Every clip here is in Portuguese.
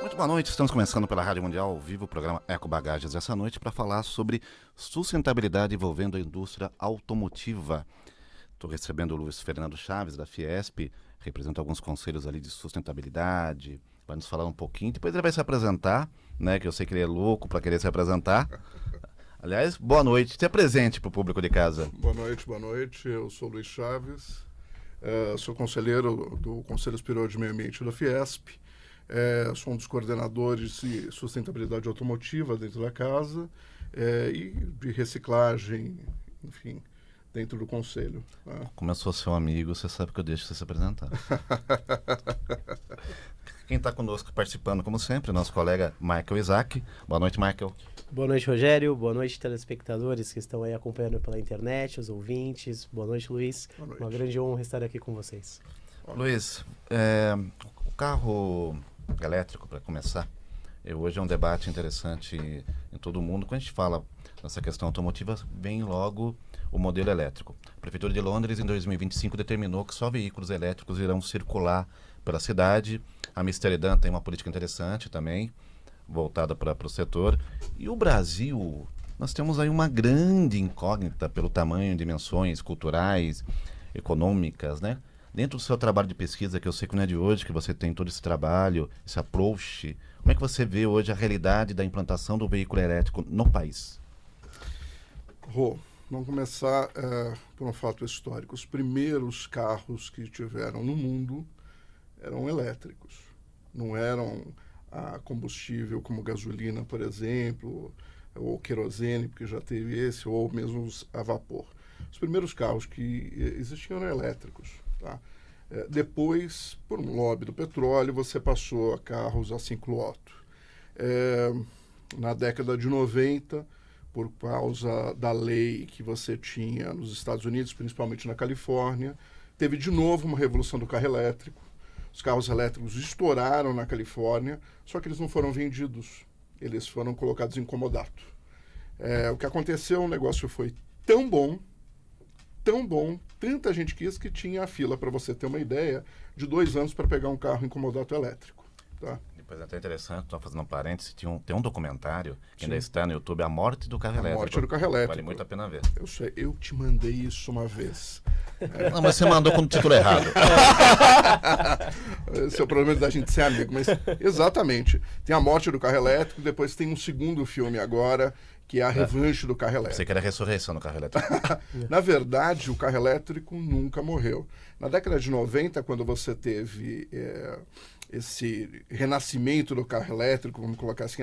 Muito boa noite, estamos começando pela Rádio Mundial ao vivo o programa Eco Bagagens essa noite para falar sobre sustentabilidade envolvendo a indústria automotiva. Estou recebendo o Luiz Fernando Chaves da Fiesp, representa alguns conselhos ali de sustentabilidade, vai nos falar um pouquinho, depois ele vai se apresentar, né, que eu sei que ele é louco para querer se apresentar. Aliás, boa noite, se apresente para o público de casa. Boa noite, eu sou Luiz Chaves, sou conselheiro do Conselho Superior de Meio Ambiente da Fiesp, sou um dos coordenadores de sustentabilidade automotiva dentro da casa e de reciclagem, enfim, dentro do conselho. Como eu sou seu amigo, você sabe que eu deixo você se apresentar. Quem está conosco participando, como sempre, nosso colega Michael Isaac. Boa noite, Michael. Boa noite, Rogério. Boa noite, telespectadores que estão aí acompanhando pela internet, os ouvintes. Boa noite, Luiz. Boa noite. Uma grande honra estar aqui com vocês. Luiz, o carro elétrico, para começar, hoje é um debate interessante em todo o mundo. Quando a gente fala nessa questão automotiva, vem logo o modelo elétrico. A Prefeitura de Londres, em 2025, determinou que só veículos elétricos irão circular pela cidade. A Amsterdã tem uma política interessante também, voltada para o setor. E o Brasil, nós temos aí uma grande incógnita pelo tamanho, dimensões culturais, econômicas, né? Dentro do seu trabalho de pesquisa, que eu sei que não é de hoje, que você tem todo esse trabalho, esse approach, como é que você vê hoje a realidade da implantação do veículo elétrico no país? Vamos começar por um fato histórico. Os primeiros carros que tiveram no mundo eram elétricos. Não eram a combustível como gasolina, por exemplo, ou querosene, porque já teve esse, ou mesmo a vapor. Os primeiros carros que existiam eram elétricos. Tá? Depois, por um lobby do petróleo, você passou a carros a ciclo Otto. Na década de 90, por causa da lei que você tinha nos Estados Unidos, principalmente na Califórnia, teve de novo uma revolução do carro elétrico. Os carros elétricos estouraram na Califórnia, só que eles não foram vendidos, eles foram colocados em comodato. O que aconteceu, o negócio foi tão bom, tanta gente quis que tinha a fila, para você ter uma ideia, de 2 anos para pegar um carro em comodato elétrico. Tá? Depois é até interessante, estou fazendo um parênteses, tem um documentário que Sim. ainda está no YouTube, A Morte do Carro Elétrico. A Morte do Carro Elétrico. Vale muito a pena ver. Eu sei, eu te mandei isso uma vez. Não, mas você mandou com o título errado. Esse é o problema da gente ser amigo, mas exatamente. Tem A Morte do Carro Elétrico, depois tem um segundo filme agora, que é A Revanche do Carro Elétrico. Você quer a ressurreição do carro elétrico. Na verdade, o carro elétrico nunca morreu. Na década de 90, quando você teve esse renascimento do carro elétrico, vamos colocar assim,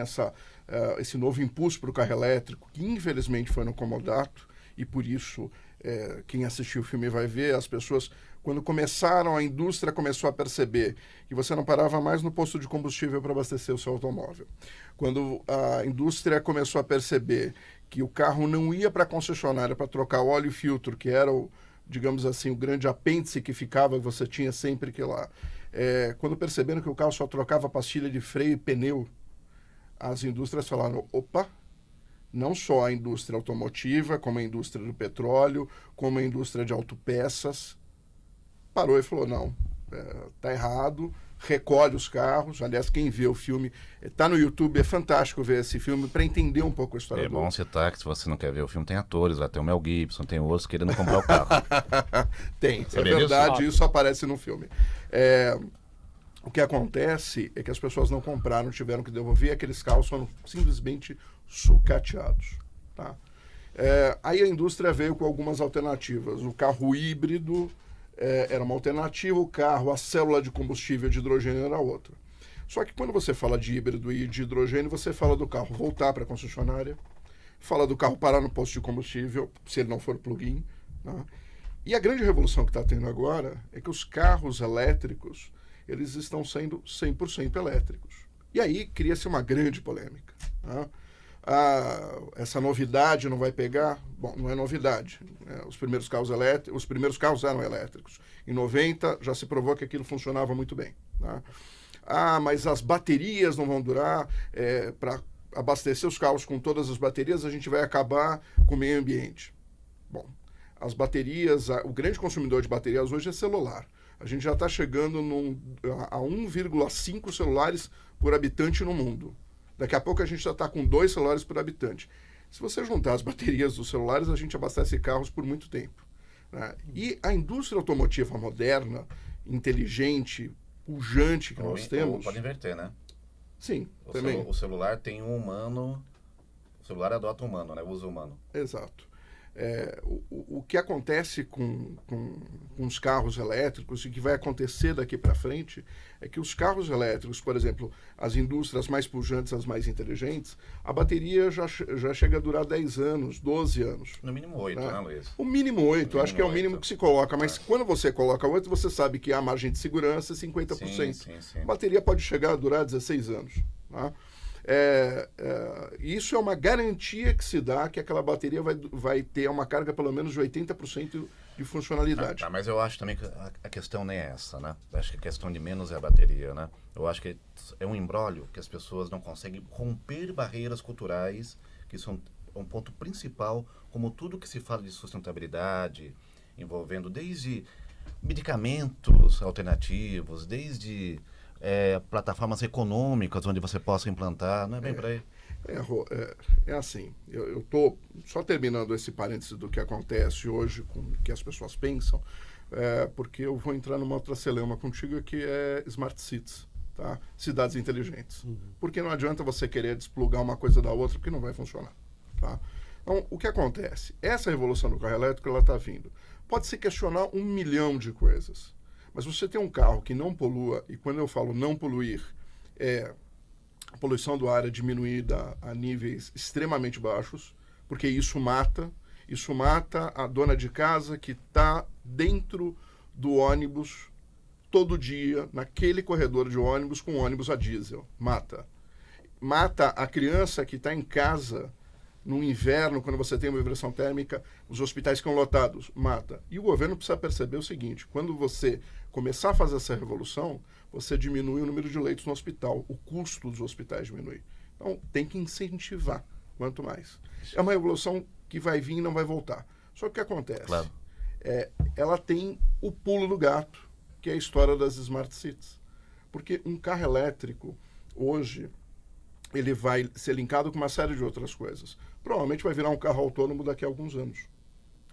esse novo impulso para o carro elétrico, que infelizmente foi no comodato, e por isso quem assistiu o filme vai ver, as pessoas, quando a indústria começou a perceber que você não parava mais no posto de combustível para abastecer o seu automóvel. Quando a indústria começou a perceber que o carro não ia para a concessionária para trocar o óleo e filtro, que era digamos assim, o grande apêndice que ficava, você tinha sempre que ir lá. Quando perceberam que o carro só trocava pastilha de freio e pneu, as indústrias falaram, opa, não só a indústria automotiva, como a indústria do petróleo, como a indústria de autopeças, parou e falou, não, tá errado, recolhe os carros. Aliás, quem vê o filme, tá no YouTube, é fantástico ver esse filme para entender um pouco a história É bom citar que se você não quer ver o filme, tem atores, vai ter o Mel Gibson, tem outros querendo comprar o carro. Tem, Você é vê verdade, isso aparece no filme. O que acontece é que as pessoas não compraram, tiveram que devolver, aqueles carros foram simplesmente sucateados. Tá? Aí a indústria veio com algumas alternativas. O carro híbrido era uma alternativa, o carro, a célula de combustível de hidrogênio era outra. Só que quando você fala de híbrido e de hidrogênio, você fala do carro voltar para a concessionária, fala do carro parar no posto de combustível, se ele não for plug-in. Tá? E a grande revolução que está tendo agora é que os carros elétricos, eles estão sendo 100% elétricos. E aí cria-se uma grande polêmica. Tá? Essa novidade não vai pegar? Bom, não é novidade. Os primeiros carros eram elétricos. Em 90 já se provou que aquilo funcionava muito bem. Tá? Mas as baterias não vão durar. Para abastecer os carros com todas as baterias, a gente vai acabar com o meio ambiente. Bom, as baterias, o grande consumidor de baterias hoje é celular. A gente já está chegando a 1,5 celulares por habitante no mundo. Daqui a pouco a gente já está com 2 celulares por habitante. Se você juntar as baterias dos celulares, a gente abastece carros por muito tempo, né? E a indústria automotiva moderna, inteligente, pujante que nós temos... Pode inverter, né? Sim, também. O celular tem um humano... O celular adota humano, né? O uso humano. Exato. O que acontece com os carros elétricos e que vai acontecer daqui para frente é que os carros elétricos, por exemplo, as indústrias mais pujantes, as mais inteligentes, a bateria já chega a durar 10 anos, 12 anos. No mínimo 8, né, Luiz? O mínimo 8, acho que é o mínimo que se coloca, mas quando você coloca 8, você sabe que a margem de segurança é 50%. Sim. A bateria pode chegar a durar 16 anos, tá? Isso é uma garantia que se dá que aquela bateria vai ter uma carga pelo menos de 80% de funcionalidade. Mas eu acho também que a questão nem é essa, né? Eu acho que a questão de menos é a bateria, né? Eu acho que é um imbróglio que as pessoas não conseguem romper barreiras culturais, que são um ponto principal, como tudo que se fala de sustentabilidade, envolvendo desde medicamentos alternativos, desde... plataformas econômicas onde você possa implantar, não é bem por aí? É assim, eu estou só terminando esse parênteses do que acontece hoje com o que as pessoas pensam, porque eu vou entrar numa outra celeuma contigo que é Smart Cities, tá? Cidades inteligentes. Porque não adianta você querer desplugar uma coisa da outra, porque não vai funcionar, tá? Então, o que acontece? Essa revolução do carro elétrico, ela está vindo. Pode se questionar 1 milhão de coisas. Mas você tem um carro que não polua, e quando eu falo não poluir, a poluição do ar é diminuída a níveis extremamente baixos, porque isso mata a dona de casa que está dentro do ônibus todo dia, naquele corredor de ônibus com ônibus a diesel. Mata a criança que está em casa no inverno, quando você tem uma vibração térmica, os hospitais ficam lotados, mata. E o governo precisa perceber o seguinte, quando você começar a fazer essa revolução, você diminui o número de leitos no hospital, o custo dos hospitais diminui. Então, tem que incentivar, quanto mais. É uma revolução que vai vir e não vai voltar. Só que o que acontece? Claro. Ela tem o pulo do gato, que é a história das Smart Cities. Porque um carro elétrico, hoje, ele vai ser linkado com uma série de outras coisas. Provavelmente vai virar um carro autônomo daqui a alguns anos,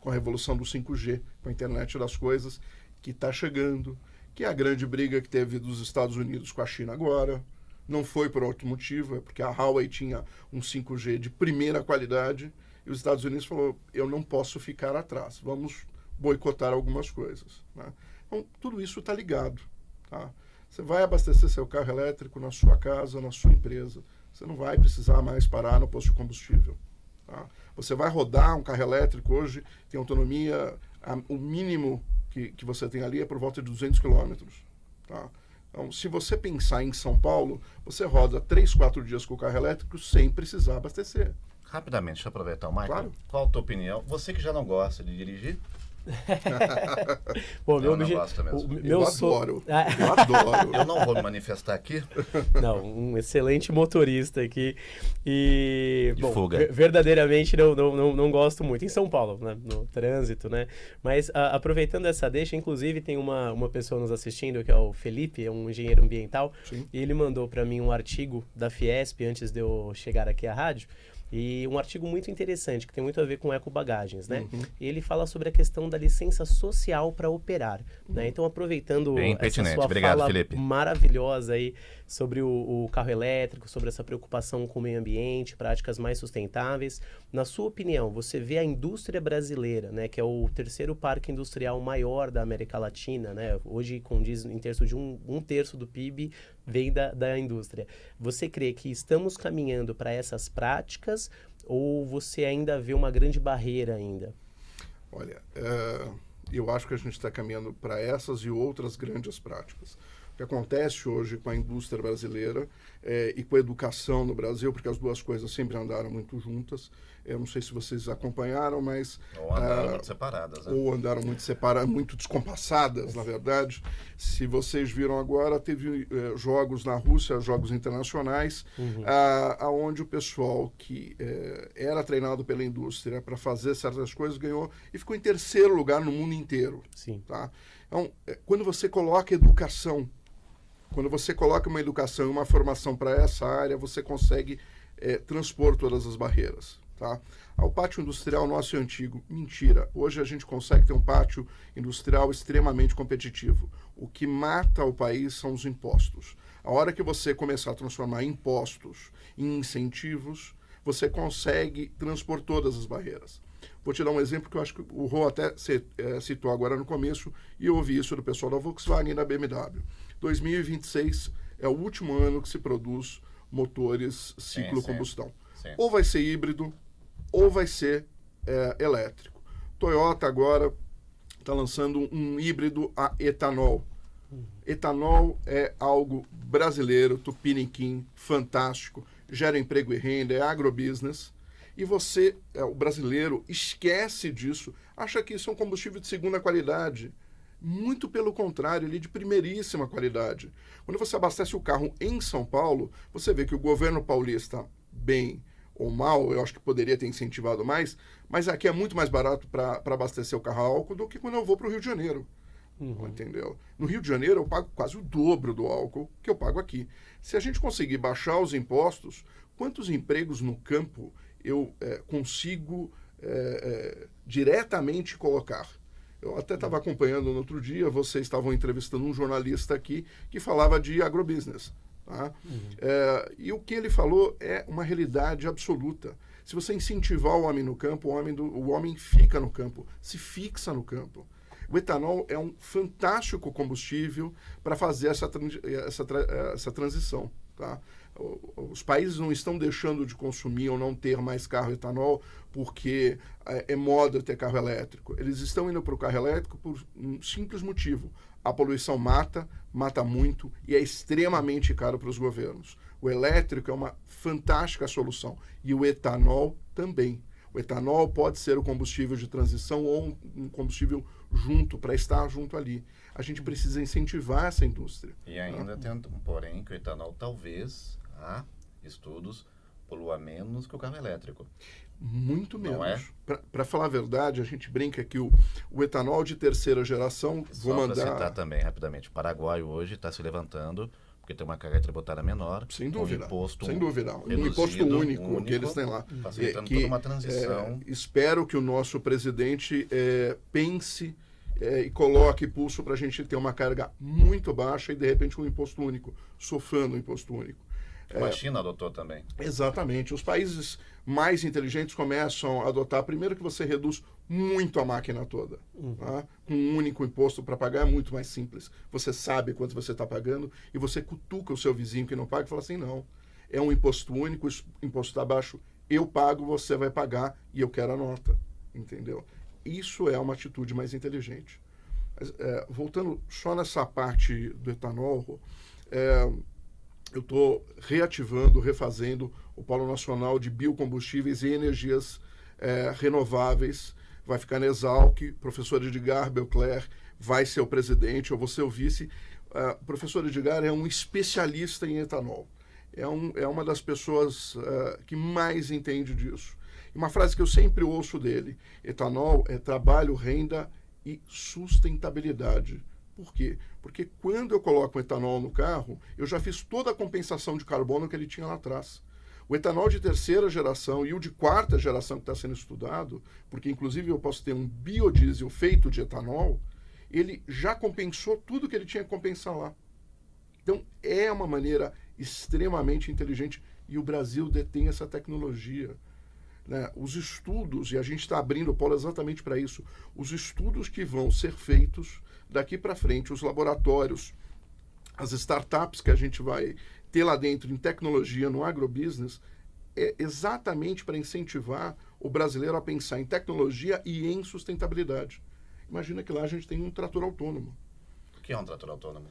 com a revolução do 5G, com a internet das coisas, que está chegando, que é a grande briga que teve dos Estados Unidos com a China agora. Não foi por outro motivo, é porque a Huawei tinha um 5G de primeira qualidade e os Estados Unidos falou, eu não posso ficar atrás, vamos boicotar algumas coisas, né? Então, tudo isso está ligado, tá? Você vai abastecer seu carro elétrico na sua casa, na sua empresa. Você não vai precisar mais parar no posto de combustível, tá? Você vai rodar um carro elétrico hoje, tem autonomia, o mínimo que você tem ali é por volta de 200 quilômetros, tá? Então, se você pensar em São Paulo, você roda 3, 4 dias com o carro elétrico sem precisar abastecer. Rapidamente, deixa eu aproveitar o Michael. Claro. Qual a tua opinião? Você que já não gosta de dirigir? Bom, eu não gosto mesmo. Eu adoro. Eu não vou me manifestar aqui. Não, um excelente motorista aqui. E, De bom, fuga. Verdadeiramente não gosto muito. Em São Paulo, né, no trânsito, né? Mas aproveitando essa deixa, inclusive tem uma pessoa nos assistindo, que é o Felipe, é um engenheiro ambiental. Sim. E ele mandou para mim um artigo da Fiesp antes de eu chegar aqui à rádio. E um artigo muito interessante, que tem muito a ver com ecobagagens, né? Uhum. E ele fala sobre a questão da licença social para operar, né? Então, aproveitando Bem essa pertinente. sua Obrigado, fala Felipe. maravilhosa aí sobre o carro elétrico, sobre essa preocupação com o meio ambiente, práticas mais sustentáveis. Na sua opinião, você vê a indústria brasileira, né? Que é o terceiro parque industrial maior da América Latina, né? Hoje condiz em terço de um terço do PIB vem da indústria. Você crê que estamos caminhando para essas práticas ou você ainda vê uma grande barreira ainda? Olha, eu acho que a gente está caminhando para essas e outras grandes práticas. O que acontece hoje com a indústria brasileira e com a educação no Brasil, porque as duas coisas sempre andaram muito juntas. Eu não sei se vocês acompanharam, mas... Ou andaram muito separadas, né? Ou andaram muito separadas, muito descompassadas, na verdade. Se vocês viram agora, teve jogos na Rússia, jogos internacionais, onde o pessoal que era treinado pela indústria para fazer certas coisas ganhou e ficou em terceiro lugar no mundo inteiro. Sim. Tá? Então, quando você coloca educação, quando você coloca uma educação e uma formação para essa área, você consegue transpor todas as barreiras. Tá? O pátio industrial nosso é antigo. Mentira. Hoje a gente consegue ter um pátio industrial extremamente competitivo. O que mata o país são os impostos. A hora que você começar a transformar impostos em incentivos, você consegue transpor todas as barreiras. Vou te dar um exemplo que eu acho que o Rô até citou agora no começo, e eu ouvi isso do pessoal da Volkswagen e da BMW. 2026 é o último ano que se produz motores ciclo combustão. Sim. Ou vai ser híbrido, ou vai ser elétrico. Toyota agora está lançando um híbrido a etanol. Etanol é algo brasileiro, tupiniquim, fantástico, gera emprego e renda, é agrobusiness. E você, o brasileiro, esquece disso, acha que isso é um combustível de segunda qualidade. Muito pelo contrário, ele é de primeiríssima qualidade. Quando você abastece o carro em São Paulo, você vê que o governo paulista, bem ou mal, eu acho que poderia ter incentivado mais, mas aqui é muito mais barato para abastecer o carro a álcool do que quando eu vou para o Rio de Janeiro. Entendeu? No Rio de Janeiro eu pago quase o dobro do álcool que eu pago aqui. Se a gente conseguir baixar os impostos, quantos empregos no campo eu consigo diretamente colocar? Eu até estava acompanhando no outro dia, vocês estavam entrevistando um jornalista aqui que falava de agrobusiness. Tá? E o que ele falou é uma realidade absoluta. Se você incentivar o homem no campo, o homem fica no campo, se fixa no campo. O etanol é um fantástico combustível para fazer essa transição. Tá? Os países não estão deixando de consumir ou não ter mais carro etanol porque é moda ter carro elétrico. Eles estão indo para o carro elétrico por um simples motivo. A poluição mata muito e é extremamente caro para os governos. O elétrico é uma fantástica solução e o etanol também. O etanol pode ser o combustível de transição ou um combustível junto, para estar junto ali. A gente precisa incentivar essa indústria. E ainda tem um porém que o etanol talvez, há estudos, polua menos que o carro elétrico. Muito menos. Não é? Para falar a verdade, a gente brinca que o etanol de terceira geração... Só para citar também, rapidamente, o Paraguai hoje está se levantando porque tem uma carga tributária menor. Sem dúvida. Um imposto sem dúvida. Um imposto único que eles têm lá. Facilitando toda uma transição. Espero que o nosso presidente pense e coloque pulso para a gente ter uma carga muito baixa e, de repente, um imposto único, sofrendo um imposto único. A China adotou também. Exatamente. Os países mais inteligentes começam a adotar, primeiro que você reduz muito a máquina toda. Tá? Com um único imposto para pagar é muito mais simples. Você sabe quanto você está pagando e você cutuca o seu vizinho que não paga e fala assim, não, é um imposto único, o imposto está baixo, eu pago, você vai pagar e eu quero a nota. Entendeu? Isso é uma atitude mais inteligente. Mas, voltando só nessa parte do etanol, eu estou reativando, refazendo o Polo Nacional de Biocombustíveis e Energias Renováveis. Vai ficar na Exalc, professor Edgar Belcler vai ser o presidente, eu vou ser o vice. O professor Edgar é um especialista em etanol. É uma das pessoas que mais entende disso. E uma frase que eu sempre ouço dele: etanol é trabalho, renda e sustentabilidade. Por quê? Porque quando eu coloco o etanol no carro, eu já fiz toda a compensação de carbono que ele tinha lá atrás. O etanol de terceira geração e o de quarta geração que está sendo estudado, porque inclusive eu posso ter um biodiesel feito de etanol, ele já compensou tudo que ele tinha que compensar lá. Então é uma maneira extremamente inteligente e o Brasil detém essa tecnologia. Né? Os estudos, e a gente está abrindo o polo exatamente para isso, os estudos que vão ser feitos daqui para frente, os laboratórios, as startups que a gente vai ter lá dentro em tecnologia, no agrobusiness, é exatamente para incentivar o brasileiro a pensar em tecnologia e em sustentabilidade. Imagina que lá a gente tem um trator autônomo. O que é um trator autônomo?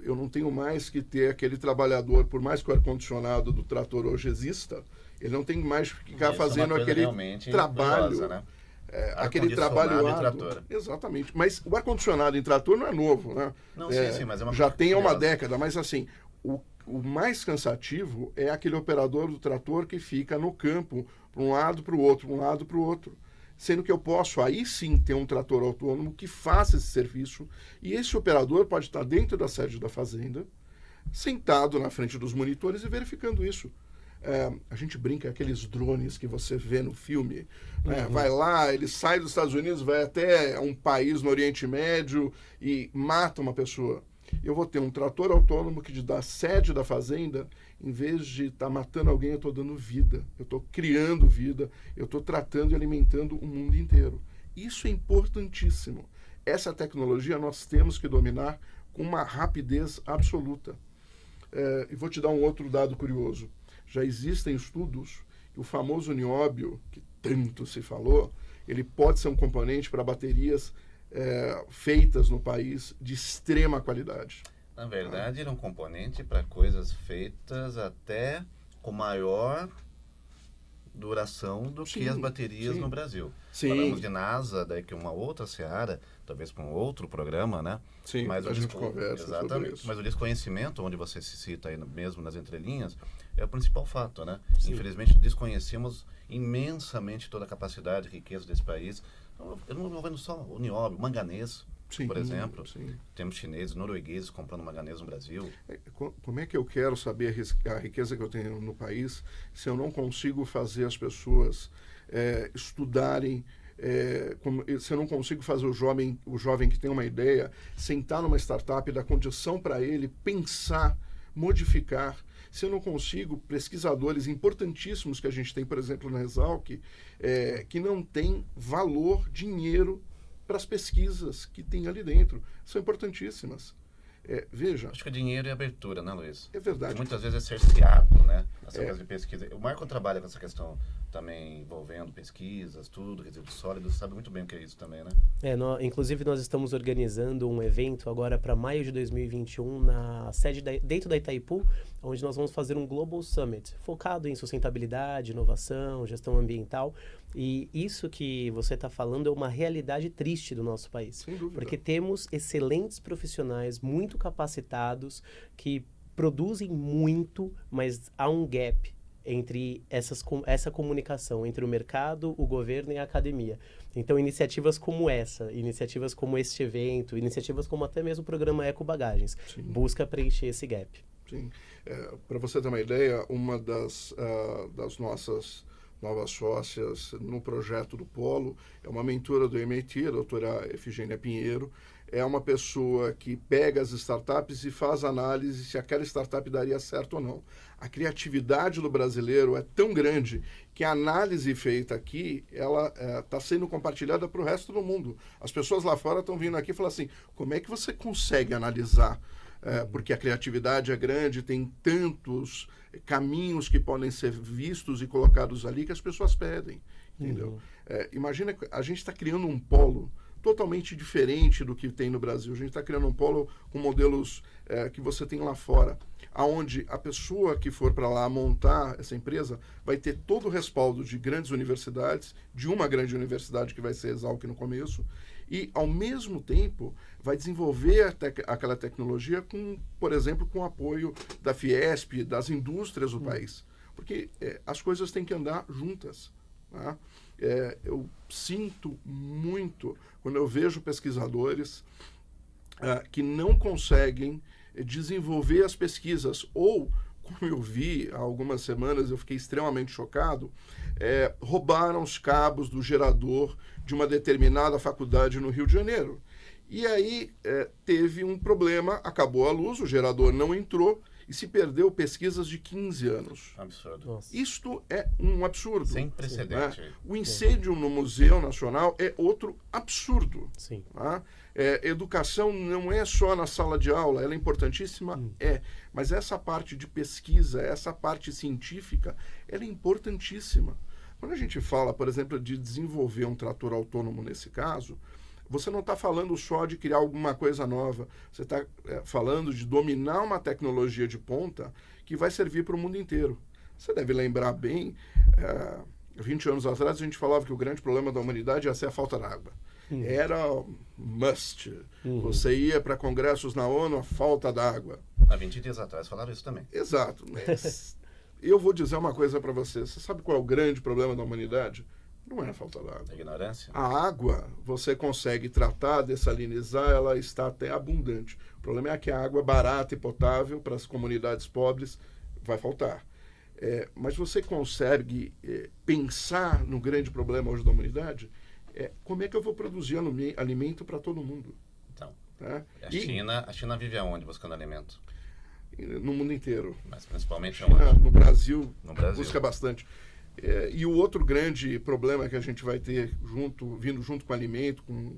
Eu não tenho mais que ter aquele trabalhador, por mais que o ar-condicionado do trator hoje exista, ele não tem mais que ficar fazendo aquele trabalho. Curiosa, né? Aquele trabalho árduo. Exatamente. Mas o ar-condicionado em trator não é novo, né? Não, sim, mas é uma já tem há uma década, mas assim, o mais cansativo é aquele operador do trator que fica no campo, para um lado, para o outro, para um lado, para o outro. sendo que eu posso aí sim ter um trator autônomo que faça esse serviço, e esse operador pode estar dentro da sede da fazenda, sentado na frente dos monitores e verificando isso. A gente brinca, aqueles drones que você vê no filme, né? Vai lá, ele sai dos Estados Unidos, vai até um país no Oriente Médio e mata uma pessoa. Eu vou ter um trator autônomo que da sede da fazenda, em vez de estar matando alguém, eu estou dando vida, eu estou criando vida, eu estou tratando e alimentando o mundo inteiro. Isso é importantíssimo. Essa tecnologia nós temos que dominar com uma rapidez absoluta. E vou te dar um outro dado curioso. Já existem estudos que o famoso nióbio, que tanto se falou, ele pode ser um componente para baterias feitas no país de extrema qualidade. Na verdade, ele é um componente para coisas feitas até com maior duração do que as baterias no Brasil. Falamos de NASA, daí que uma outra seara, talvez para um outro programa, né? Sim, mas a gente conversa sobre isso. Mas o desconhecimento, onde você se cita aí mesmo nas entrelinhas, é o principal fato, né? Sim. Infelizmente, desconhecemos imensamente toda a capacidade e riqueza desse país. Eu não estou vendo só o nióbio, o manganês, por exemplo. Sim. Temos chineses, noruegueses comprando manganês no Brasil. Como é que eu quero saber a riqueza que eu tenho no país se eu não consigo fazer as pessoas estudarem, se eu não consigo fazer o jovem que tem uma ideia sentar numa startup e dar condição para ele pensar, modificar, se eu não consigo pesquisadores importantíssimos que a gente tem, por exemplo, na Exalc, que não tem valor, dinheiro para as pesquisas que tem ali dentro. São importantíssimas. Veja... Acho que o dinheiro é abertura, né, Luiz? É verdade. Porque muitas vezes é cerceado, né? Essa coisa de pesquisa. O Marco trabalha com essa questão também envolvendo pesquisas, tudo, resíduos sólidos, sabe muito bem o que é isso também, né? Inclusive, nós estamos organizando um evento agora para maio de 2021 na sede dentro da Itaipu, onde nós vamos fazer um Global Summit, focado em sustentabilidade, inovação, gestão ambiental. E isso que você está falando é uma realidade triste do nosso país. Sem dúvida. Porque temos excelentes profissionais, muito capacitados, que produzem muito, mas há um gap entre essa comunicação entre o mercado, o governo e a academia. Então, iniciativas como essa, iniciativas como este evento, iniciativas como até mesmo o programa Eco Bagagens, busca preencher esse gap. Sim. Para você ter uma ideia, uma das nossas novas sócias no projeto do Polo é uma mentora do MIT, a doutora Efigênia Pinheiro. É uma pessoa que pega as startups e faz análise se aquela startup daria certo ou não. A criatividade do brasileiro é tão grande que a análise feita aqui, ela está sendo compartilhada para o resto do mundo. As pessoas lá fora estão vindo aqui e falam assim, como é que você consegue analisar? Porque a criatividade é grande, tem tantos caminhos que podem ser vistos e colocados ali que as pessoas pedem, entendeu? Imagina que a gente está criando um polo totalmente diferente do que tem no Brasil. A gente está criando um polo com modelos que você tem lá fora, aonde a pessoa que for para lá montar essa empresa vai ter todo o respaldo de grandes universidades, de uma grande universidade que vai ser Exalc no começo, e, ao mesmo tempo, vai desenvolver aquela tecnologia, por exemplo, com o apoio da Fiesp, das indústrias do país. Porque as coisas têm que andar juntas. Tá? Eu sinto muito quando eu vejo pesquisadores que não conseguem desenvolver as pesquisas, ou, como eu vi há algumas semanas, eu fiquei extremamente chocado, roubaram os cabos do gerador de uma determinada faculdade no Rio de Janeiro. E aí teve um problema, acabou a luz, o gerador não entrou, e se perdeu pesquisas de 15 anos. Absurdo. Nossa. Isto é um absurdo. Sem precedente. Né? O incêndio no Museu Nacional é outro absurdo. Sim. Tá? Educação não é só na sala de aula, ela é importantíssima, mas essa parte de pesquisa, essa parte científica, ela é importantíssima. Quando a gente fala, por exemplo, de desenvolver um trator autônomo nesse caso, você não está falando só de criar alguma coisa nova, você está falando de dominar uma tecnologia de ponta que vai servir para o mundo inteiro. Você deve lembrar bem, 20 anos atrás a gente falava que o grande problema da humanidade ia ser a falta d'água. Era must. Você ia para congressos na ONU, a falta d'água. Há 20 dias atrás falaram isso também. Exato. Mas eu vou dizer uma coisa para você. Você sabe qual é o grande problema da humanidade? Não é falta d'água. Ignorância? A água, você consegue tratar, dessalinizar, ela está até abundante. O problema é que a água barata e potável para as comunidades pobres vai faltar. Mas você consegue pensar no grande problema hoje da humanidade? Como é que eu vou produzir alimento para todo mundo? Então, Tá? a China vive aonde buscando alimento? No mundo inteiro. Mas principalmente China, aonde? no Brasil, No Brasil. busca bastante. E o outro grande problema que a gente vai ter vindo junto com o alimento, com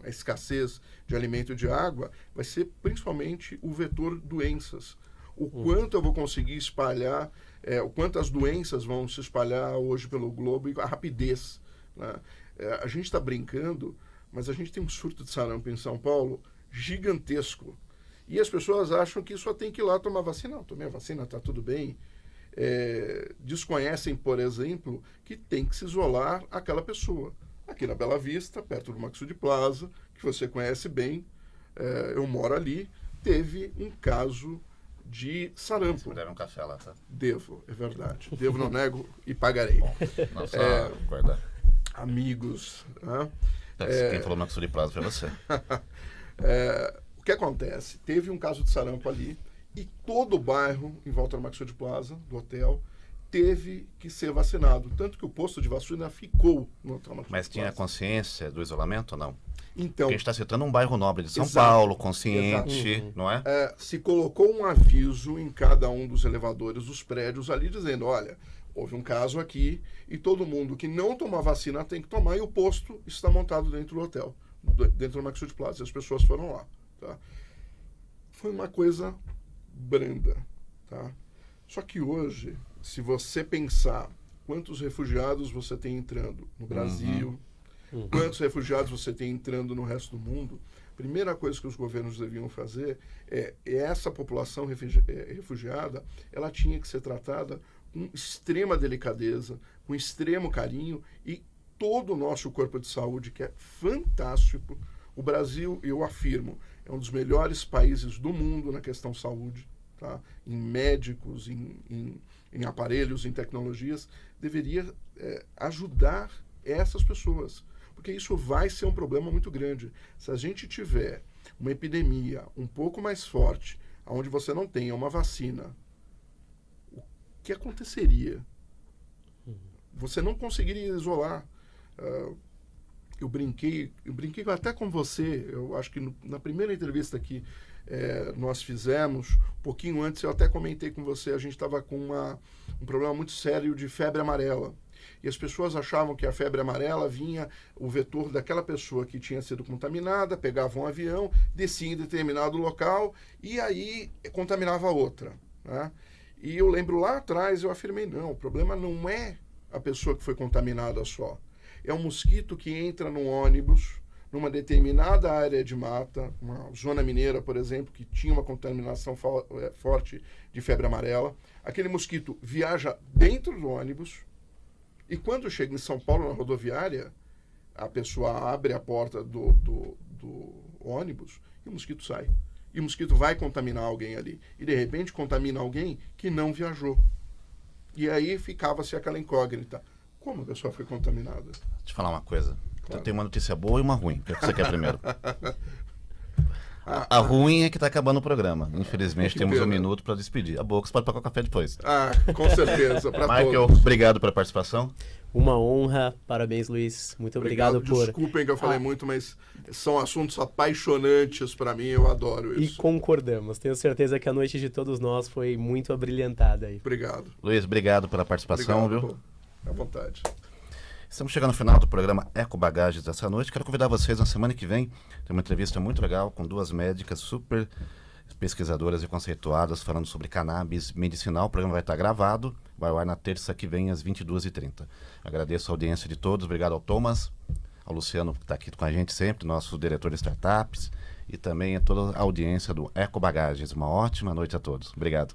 a escassez de alimento e de água, vai ser principalmente o vetor doenças. O quanto eu vou conseguir espalhar, o quanto as doenças vão se espalhar hoje pelo globo e a rapidez. Né? A gente está brincando, mas a gente tem um surto de sarampo em São Paulo gigantesco. E as pessoas acham que só tem que ir lá tomar vacina. Não, tomei a vacina, está tudo bem. Desconhecem, por exemplo, que tem que se isolar aquela pessoa. Aqui na Bela Vista, perto do Maxud Plaza, que você conhece bem, eu moro ali, teve um caso de sarampo. Você me deve um café lá, tá? Devo, é verdade. Devo, não nego e pagarei. Bom, não só guardar. Amigos. Né? Quem falou Maxud Plaza foi você. O que acontece? Teve um caso de sarampo ali e todo o bairro em volta do Maxud Plaza, do hotel, teve que ser vacinado. Tanto que o posto de vacina ficou no hotel Maxud Mas tinha Plaza. consciência do isolamento ou não? Então, Porque a gente está citando um bairro nobre de São Exato. Paulo, consciente, Exato. não é? se colocou um aviso em cada um dos elevadores dos prédios ali dizendo, olha, houve um caso aqui e todo mundo que não tomou a vacina tem que tomar e o posto está montado dentro do hotel, dentro do Maxud Plaza. E as pessoas foram lá. Tá? Foi uma coisa branda. Tá? Só que hoje, se você pensar quantos refugiados você tem entrando no Brasil, quantos refugiados você tem entrando no resto do mundo, a primeira coisa que os governos deviam fazer é essa população refugiada, ela tinha que ser tratada com extrema delicadeza, com extremo carinho e todo o nosso corpo de saúde, que é fantástico. O Brasil, eu afirmo, é um dos melhores países do mundo na questão saúde, tá? Em médicos, em aparelhos, em tecnologias, deveria ajudar essas pessoas, porque isso vai ser um problema muito grande. Se a gente tiver uma epidemia um pouco mais forte, onde você não tenha uma vacina, o que aconteceria? Você não conseguiria isolar. Eu brinquei até com você, eu acho que na primeira entrevista que nós fizemos, um pouquinho antes, eu até comentei com você, a gente estava com um problema muito sério de febre amarela. E as pessoas achavam que a febre amarela vinha o vetor daquela pessoa que tinha sido contaminada, pegava um avião, descia em determinado local e aí contaminava a outra. Né? E eu lembro lá atrás, eu afirmei, não, o problema não é a pessoa que foi contaminada só. É um mosquito que entra num ônibus, numa determinada área de mata, uma zona mineira, por exemplo, que tinha uma contaminação forte de febre amarela. Aquele mosquito viaja dentro do ônibus e quando chega em São Paulo, na rodoviária, a pessoa abre a porta do ônibus e o mosquito sai. E o mosquito vai contaminar alguém ali. E, de repente, contamina alguém que não viajou. E aí ficava-se aquela incógnita. Como a pessoa foi contaminada? Deixa eu te falar uma coisa. Claro. Eu tenho uma notícia boa e uma ruim. O que você quer primeiro? A ruim é que está acabando o programa. Infelizmente, Que temos pena. um minuto para despedir. A boa, você pode pagar o café depois. Com certeza, para Michael, todos. obrigado pela participação. Uma honra. Parabéns, Luiz. Muito obrigado por... Desculpem que eu falei muito, mas são assuntos apaixonantes para mim, eu adoro E isso. concordamos. Tenho certeza que a noite de todos nós foi muito abrilhantada aí. Obrigado. Luiz, obrigado pela participação, Obrigado, viu? pô. À vontade. Estamos chegando ao final do programa Eco Bagagens dessa noite. Quero convidar vocês na semana que vem. Tem uma entrevista muito legal com duas médicas super pesquisadoras e conceituadas falando sobre cannabis medicinal. O programa vai estar gravado. Vai ao ar na terça que vem, às 22h30. Agradeço a audiência de todos. Obrigado ao Thomas, ao Luciano, que está aqui com a gente sempre, nosso diretor de startups, e também a toda a audiência do Eco Bagagens. Uma ótima noite a todos. Obrigado.